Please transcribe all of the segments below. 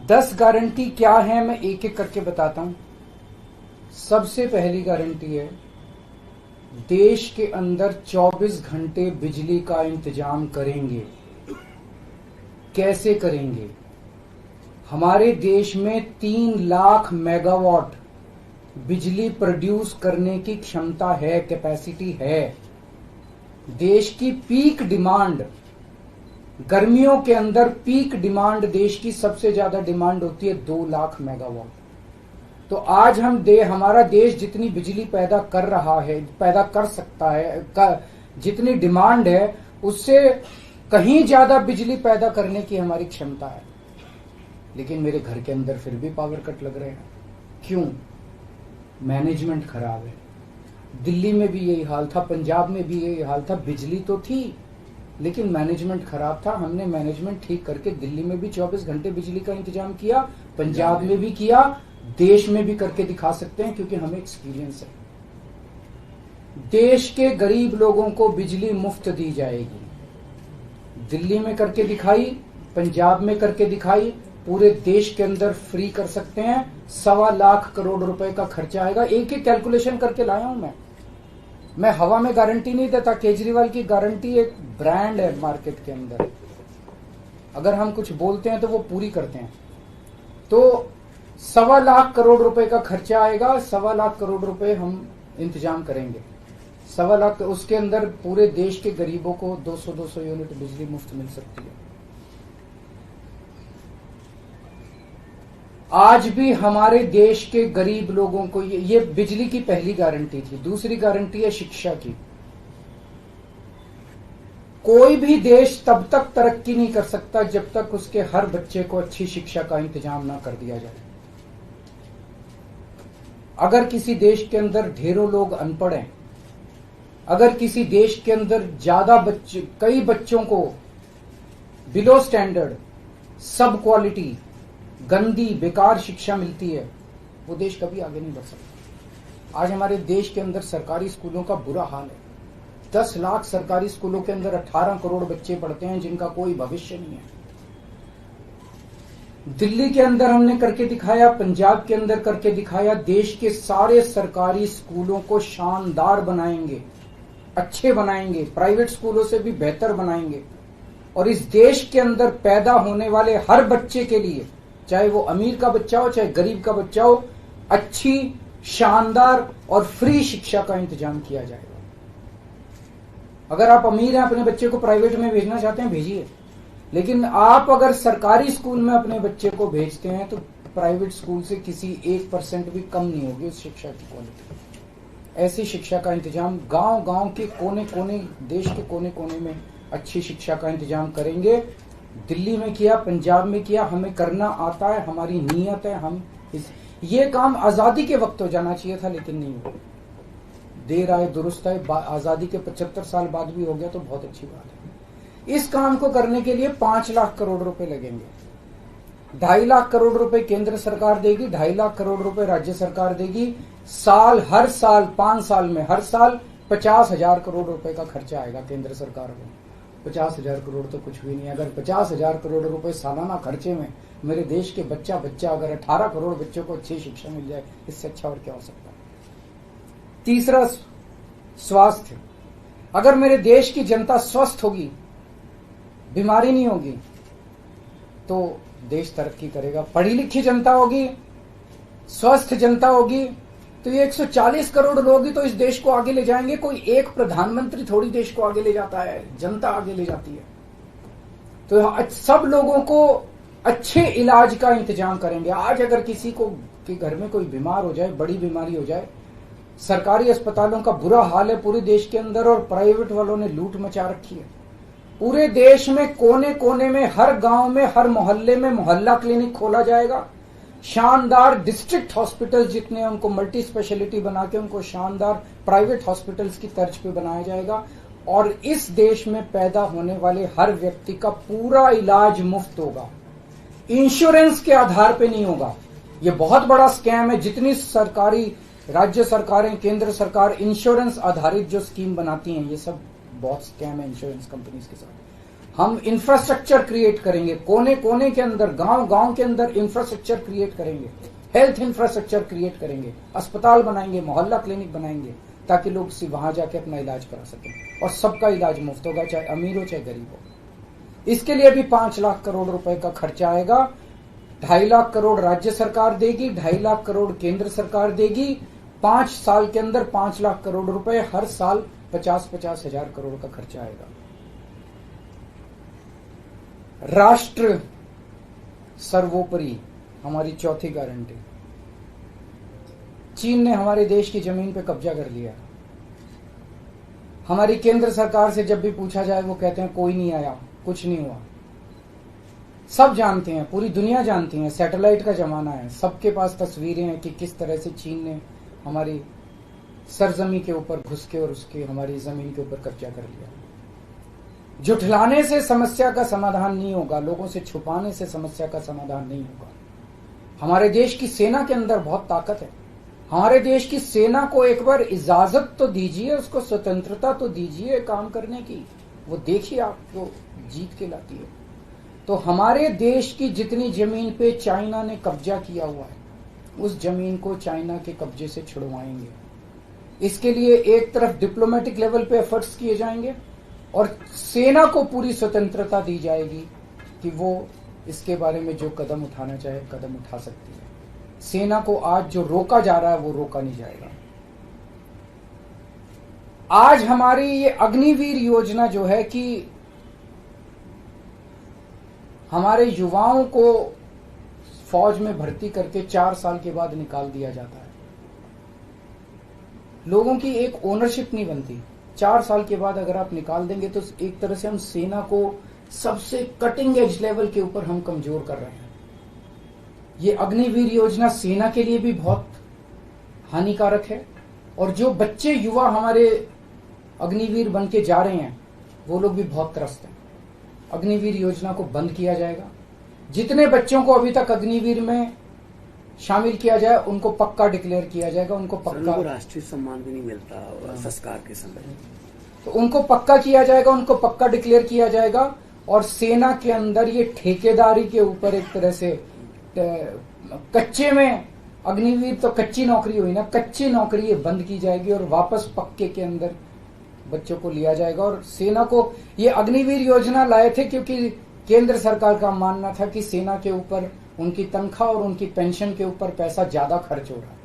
10 guarantee क्या है मैं एक एक करके बताता हूं। सबसे पहली गारंटी है, देश के अंदर 24 घंटे बिजली का इंतजाम करेंगे। कैसे करेंगे? हमारे देश में 3 लाख मेगावाट बिजली प्रोड्यूस करने की क्षमता है, कैपेसिटी है। देश की पीक डिमांड, गर्मियों के अंदर पीक डिमांड देश की सबसे ज्यादा डिमांड होती है 2 लाख मेगावाट। तो आज हमारा देश जितनी बिजली पैदा कर रहा है, पैदा कर सकता है, जितनी डिमांड है उससे कहीं ज्यादा बिजली पैदा करने की हमारी क्षमता है। लेकिन मेरे घर के अंदर फिर भी पावर कट लग रहे हैं। क्यों? मैनेजमेंट खराब है। दिल्ली में भी यही हाल था, पंजाब में भी यही हाल था। बिजली तो थी लेकिन मैनेजमेंट खराब था। हमने मैनेजमेंट ठीक करके दिल्ली में भी 24 घंटे बिजली का इंतजाम किया, पंजाब में भी किया, देश में भी करके दिखा सकते हैं क्योंकि हमें एक्सपीरियंस है। देश के गरीब लोगों को बिजली मुफ्त दी जाएगी। दिल्ली में करके दिखाई, पंजाब में करके दिखाई, पूरे देश के अंदर फ्री कर सकते हैं। 1.25 लाख करोड़ रुपए का खर्चा आएगा। एक एक कैलकुलेशन करके लाया हूं मैं हवा में गारंटी नहीं देता। केजरीवाल की गारंटी एक ब्रांड है मार्केट के अंदर। अगर हम कुछ बोलते हैं तो वो पूरी करते हैं। तो 1.25 लाख करोड़ रुपए का खर्चा आएगा। 1.25 लाख करोड़ रुपए हम इंतजाम करेंगे। 1.25 लाख, उसके अंदर पूरे देश के गरीबों को 200 यूनिट बिजली मुफ्त मिल सकती है। आज भी हमारे देश के गरीब लोगों को ये बिजली की पहली गारंटी थी। दूसरी गारंटी है शिक्षा की। कोई भी देश तब तक तरक्की नहीं कर सकता जब तक उसके हर बच्चे को अच्छी शिक्षा का इंतजाम ना कर दिया जाए। अगर किसी देश के अंदर ढेरों लोग अनपढ़ हैं, अगर किसी देश के अंदर कई बच्चों को बिलो स्टैंडर्ड, सब क्वालिटी, गंदी बेकार शिक्षा मिलती है, वो देश कभी आगे नहीं बढ़ सकता। आज हमारे देश के अंदर सरकारी स्कूलों का बुरा हाल है। 10 लाख सरकारी स्कूलों के अंदर 18 करोड़ बच्चे पढ़ते हैं जिनका कोई भविष्य नहीं है। दिल्ली के अंदर हमने करके दिखाया, पंजाब के अंदर करके दिखाया। देश के सारे सरकारी स्कूलों को शानदार बनाएंगे, अच्छे बनाएंगे, प्राइवेट स्कूलों से भी बेहतर बनाएंगे। और इस देश के अंदर पैदा होने वाले हर बच्चे के लिए, चाहे वो अमीर का बच्चा हो चाहे गरीब का बच्चा हो, अच्छी, शानदार और फ्री शिक्षा का इंतजाम किया जाएगा। अगर आप अमीर हैं, अपने बच्चे को प्राइवेट में भेजना चाहते हैं, भेजिए। लेकिन आप अगर सरकारी स्कूल में अपने बच्चे को भेजते हैं तो प्राइवेट स्कूल से किसी 1% भी कम नहीं होगी उस शिक्षा की क्वालिटी। ऐसी शिक्षा का इंतजाम गांव-गांव के कोने-कोने, देश के कोने-कोने में अच्छी शिक्षा का इंतजाम करेंगे। दिल्ली में किया, पंजाब में किया, हमें करना आता है, हमारी नीयत है। ये काम आजादी के वक्त हो जाना चाहिए था लेकिन नहीं हुआ। देर आए दुरुस्त आए, आजादी के 75 साल बाद भी हो गया तो बहुत अच्छी बात है। इस काम को करने के लिए 5 लाख करोड़ रुपए लगेंगे। 2.5 लाख करोड़ रुपए केंद्र सरकार देगी, 2.5 लाख करोड़ रुपए राज्य सरकार देगी। हर साल 5 साल में हर साल 50,000 करोड़ रुपए का खर्चा आएगा केंद्र सरकार को। 50,000 करोड़ तो कुछ भी नहीं। अगर 50,000 करोड़ रुपए सालाना खर्चे में मेरे देश के बच्चा अगर 18 करोड़ बच्चों को अच्छी शिक्षा मिल जाए, इससे अच्छा और क्या हो सकता है। तीसरा, स्वास्थ्य। अगर मेरे देश की जनता स्वस्थ होगी, बीमारी नहीं होगी, तो देश तरक्की करेगा। पढ़ी लिखी जनता होगी, स्वस्थ जनता होगी, तो ये 140 करोड़ लोग ही तो इस देश को आगे ले जाएंगे। कोई एक प्रधानमंत्री थोड़ी देश को आगे ले जाता है, जनता आगे ले जाती है। तो सब लोगों को अच्छे इलाज का इंतजाम करेंगे। आज अगर किसी को के घर में कोई बीमार हो जाए, बड़ी बीमारी हो जाए, सरकारी अस्पतालों का बुरा हाल है पूरे देश के अंदर और प्राइवेट वालों ने लूट मचा रखी है। पूरे देश में कोने कोने में, हर गांव में, हर मोहल्ले में मोहल्ला क्लिनिक खोला जाएगा। शानदार डिस्ट्रिक्ट हॉस्पिटल जितने हैं उनको मल्टी स्पेशलिटी बना के उनको शानदार प्राइवेट हॉस्पिटल्स की तर्ज पे बनाया जाएगा। और इस देश में पैदा होने वाले हर व्यक्ति का पूरा इलाज मुफ्त होगा, इंश्योरेंस के आधार पे नहीं होगा। ये बहुत बड़ा स्कैम है। जितनी सरकारी, राज्य सरकारें, केंद्र सरकार इंश्योरेंस आधारित जो स्कीम बनाती हैं, ये सब बहुत स्कैम है इंश्योरेंस कंपनीज के साथ। हम इंफ्रास्ट्रक्चर क्रिएट करेंगे, कोने कोने के अंदर, गांव गांव के अंदर इंफ्रास्ट्रक्चर क्रिएट करेंगे, हेल्थ इंफ्रास्ट्रक्चर क्रिएट करेंगे, अस्पताल बनाएंगे, मोहल्ला क्लिनिक बनाएंगे, ताकि लोग वहां जाके अपना इलाज करा सकें और सबका इलाज मुफ्त होगा, चाहे अमीर हो चाहे गरीब हो। इसके लिए भी 5 लाख करोड़ रुपए का खर्चा आएगा। 2.5 लाख करोड़ राज्य सरकार देगी, 2.5 लाख करोड़ केंद्र सरकार देगी। 5 साल के अंदर 5 लाख करोड़ रुपए, हर साल 50-50 हजार करोड़ का खर्चा आएगा। राष्ट्र सर्वोपरि हमारी चौथी गारंटी। चीन ने हमारे देश की जमीन पे कब्जा कर लिया। हमारी केंद्र सरकार से जब भी पूछा जाए वो कहते हैं कोई नहीं आया, कुछ नहीं हुआ। सब जानते हैं, पूरी दुनिया जानती है, सैटेलाइट का जमाना है, सबके पास तस्वीरें हैं कि किस तरह से चीन ने हमारी सरजमी के ऊपर घुस के और उसके हमारी जमीन के ऊपर कब्जा कर लिया। जुठलाने से समस्या का समाधान नहीं होगा, लोगों से छुपाने से समस्या का समाधान नहीं होगा। हमारे देश की सेना के अंदर बहुत ताकत है। हमारे देश की सेना को एक बार इजाजत तो दीजिए, उसको स्वतंत्रता तो दीजिए काम करने की, वो देखिए आपको जीत के लाती है। तो हमारे देश की जितनी जमीन पे चाइना ने कब्जा किया हुआ है, उस जमीन को चाइना के कब्जे से छुड़वाएंगे। इसके लिए एक तरफ डिप्लोमेटिक लेवल पे एफर्ट्स किए जाएंगे और सेना को पूरी स्वतंत्रता दी जाएगी कि वो इसके बारे में जो कदम उठाना चाहे कदम उठा सकती है। सेना को आज जो रोका जा रहा है वो रोका नहीं जाएगा। आज हमारी ये अग्निवीर योजना जो है कि हमारे युवाओं को फौज में भर्ती करके 4 साल के बाद निकाल दिया जाता है। लोगों की एक ओनरशिप नहीं बनती। 4 साल के बाद अगर आप निकाल देंगे तो एक तरह से हम सेना को सबसे कटिंग एज लेवल के ऊपर हम कमजोर कर रहे हैं। ये अग्निवीर योजना सेना के लिए भी बहुत हानिकारक है और जो बच्चे युवा हमारे अग्निवीर बन के जा रहे हैं वो लोग भी बहुत त्रस्त हैं। अग्निवीर योजना को बंद किया जाएगा। जितने बच्चों को अभी तक अग्निवीर में शामिल किया जाए उनको पक्का डिक्लेयर किया जाएगा, उनको पक्का राष्ट्रीय सम्मान भी नहीं मिलता संस्कार के समय, तो उनको पक्का किया जाएगा, उनको पक्का डिक्लेयर किया जाएगा। और सेना के अंदर ये ठेकेदारी के ऊपर एक तरह से कच्चे में अग्निवीर तो कच्ची नौकरी हुई ना, कच्ची नौकरी ये बंद की जाएगी और वापस पक्के के अंदर बच्चों को लिया जाएगा। और सेना को ये अग्निवीर योजना लाए थे क्योंकि केंद्र सरकार का मानना था कि सेना के ऊपर उनकी तनख्वाह और उनकी पेंशन के ऊपर पैसा ज्यादा खर्च हो रहा है।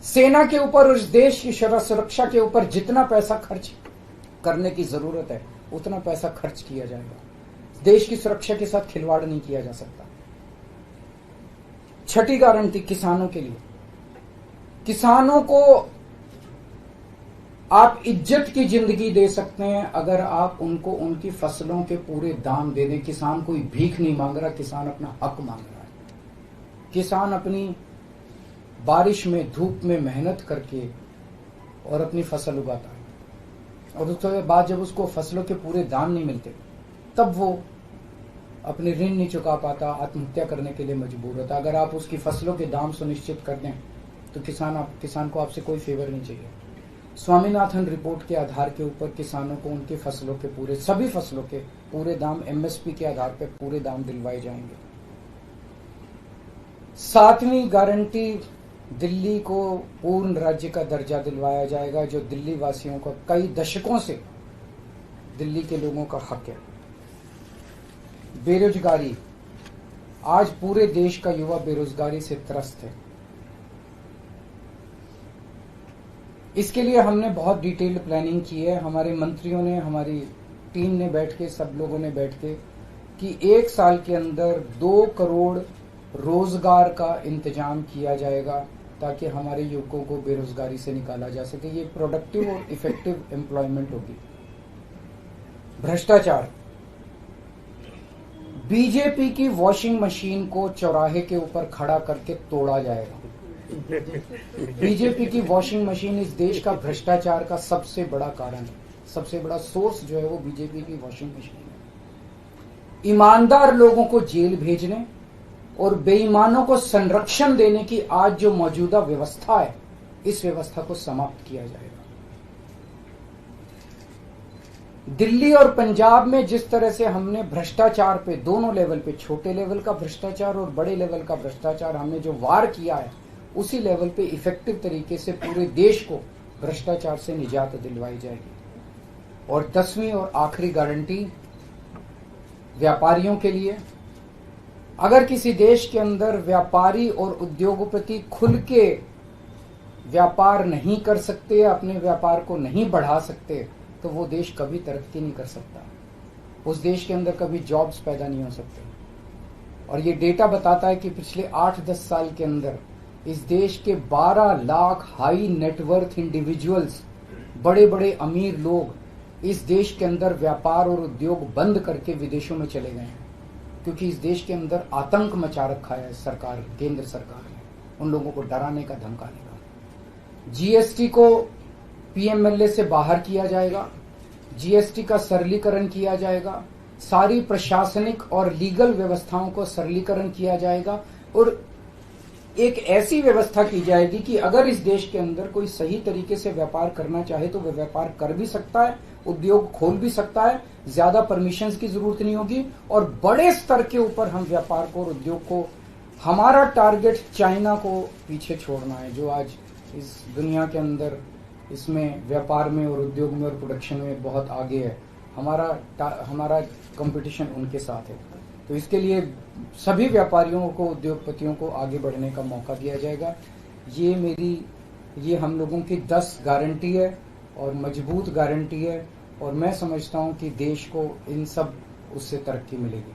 सेना के ऊपर, उस देश की सुरक्षा के ऊपर जितना पैसा खर्च करने की जरूरत है उतना पैसा खर्च किया जाएगा। देश की सुरक्षा के साथ खिलवाड़ नहीं किया जा सकता। छठी गारंटी किसानों के लिए। किसानों को आप इज्जत की जिंदगी दे सकते हैं अगर आप उनको उनकी फसलों के पूरे दाम दे दें। किसान कोई भीख नहीं मांग रहा, किसान अपना हक मांग रहा है। किसान अपनी बारिश में, धूप में मेहनत करके और अपनी फसल उगाता है और उसके बाद जब उसको फसलों के पूरे दाम नहीं मिलते तब वो अपने ऋण नहीं चुका पाता, आत्महत्या करने के लिए मजबूर होता। अगर आप उसकी फसलों के दाम सुनिश्चित कर दें तो किसान को आपसे कोई फेवर नहीं चाहिए। स्वामीनाथन रिपोर्ट के आधार के ऊपर किसानों को उनकी फसलों के पूरे, सभी फसलों के पूरे दाम एमएसपी के आधार पर पूरे दाम दिलवाए जाएंगे। 7वीं गारंटी, दिल्ली को पूर्ण राज्य का दर्जा दिलवाया जाएगा, जो दिल्ली वासियों का कई दशकों से दिल्ली के लोगों का हक है। बेरोजगारी, आज पूरे देश का युवा बेरोजगारी से त्रस्त है। इसके लिए हमने बहुत डिटेल्ड प्लानिंग की है। हमारे मंत्रियों ने, हमारी टीम ने बैठ के, सब लोगों ने बैठ के कि 1 साल के अंदर 2 करोड़ रोजगार का इंतजाम किया जाएगा ताकि हमारे युवकों को बेरोजगारी से निकाला जा सके। ये प्रोडक्टिव और इफेक्टिव एम्प्लॉयमेंट होगी। भ्रष्टाचार, बीजेपी की वॉशिंग मशीन को चौराहे के ऊपर खड़ा करके तोड़ा जाएगा। बीजेपी की वॉशिंग मशीन इस देश का भ्रष्टाचार का सबसे बड़ा कारण है। सबसे बड़ा सोर्स जो है वो बीजेपी की वॉशिंग मशीन है। ईमानदार लोगों को जेल भेजने और बेईमानों को संरक्षण देने की आज जो मौजूदा व्यवस्था है, इस व्यवस्था को समाप्त किया जाएगा। दिल्ली और पंजाब में जिस तरह से हमने भ्रष्टाचार पे दोनों लेवल पे, छोटे लेवल का भ्रष्टाचार और बड़े लेवल का भ्रष्टाचार, हमने जो वार किया है, उसी लेवल पे इफेक्टिव तरीके से पूरे देश को भ्रष्टाचार से निजात दिलवाई जाएगी। और 10वीं और आखिरी गारंटी व्यापारियों के लिए, अगर किसी देश के अंदर व्यापारी और उद्योगपति खुल के व्यापार नहीं कर सकते, अपने व्यापार को नहीं बढ़ा सकते, तो वो देश कभी तरक्की नहीं कर सकता। उस देश के अंदर कभी जॉब्स पैदा नहीं हो सकते। और ये डेटा बताता है कि पिछले 8-10 साल के अंदर इस देश के 12 लाख हाई नेटवर्थ इंडिविजुअल्स, बड़े बड़े अमीर लोग इस देश के अंदर व्यापार और उद्योग बंद करके विदेशों में चले गए हैं, क्योंकि इस देश के अंदर आतंक मचा रखा है सरकार, केंद्र सरकार ने, उन लोगों को डराने का, धमकाने का। जीएसटी को पीएमएलए से बाहर किया जाएगा, जीएसटी का सरलीकरण किया जाएगा, सारी प्रशासनिक और लीगल व्यवस्थाओं को सरलीकरण किया जाएगा और एक ऐसी व्यवस्था की जाएगी कि अगर इस देश के अंदर कोई सही तरीके से व्यापार करना चाहे तो वह व्यापार कर भी सकता है, उद्योग खोल भी सकता है, ज्यादा परमिशंस की जरूरत नहीं होगी और बड़े स्तर के ऊपर हम व्यापार को और उद्योग को, हमारा टारगेट चाइना को पीछे छोड़ना है, जो आज इस दुनिया के अंदर इसमें व्यापार में और उद्योग में और प्रोडक्शन में बहुत आगे है। हमारा कंपटीशन उनके साथ है। तो इसके लिए सभी व्यापारियों को, उद्योगपतियों को आगे बढ़ने का मौका दिया जाएगा। ये हम लोगों की 10 गारंटी है और मजबूत गारंटी है और मैं समझता हूं कि देश को इन सब उससे तरक्की मिलेगी।